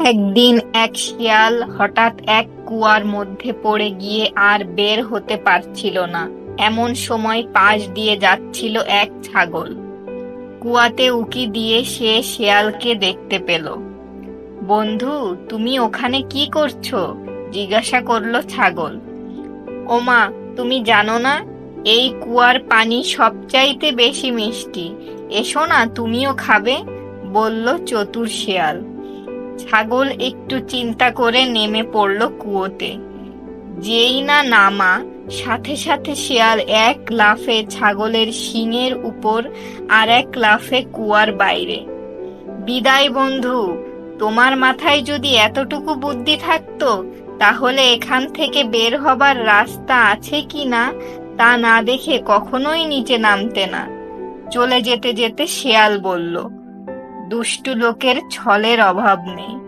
একদিন এক শিয়াল হঠাৎ এক কুয়ার মধ্যে পড়ে গিয়ে আর বের হতে পারছিল না। এমন সময় পাশ দিয়ে যাচ্ছিল এক ছাগল। কুয়াতে উকি দিয়ে সে শিয়ালকে দেখতে পেল। বন্ধু, তুমি ওখানে কি করছো? জিজ্ঞাসা করলো ছাগল। ওমা, তুমি জানো না, এই কুয়ার পানি সবচাইতে বেশি মিষ্টি। এসো না, তুমিও খাবে, বলল চতুর শিয়াল। ছাগল একটু চিন্তা করে নেমে পড়ল কুয়োতে। যেই না নামা, সাথে সাথে শিয়াল এক লাফে ছাগলের শিঙের উপর আর এক লাফে কুয়ার বাইরে। বিদায় বন্ধু, তোমার মাথায় যদি এতটুকু বুদ্ধি থাকতো, তাহলে এখান থেকে বের হবার রাস্তা আছে কি না তা না দেখে কখনোই নিচে নামতে না। চলে যেতে যেতে শিয়াল বলল, দুষ্টু লোকের ছলের অভাব নেই।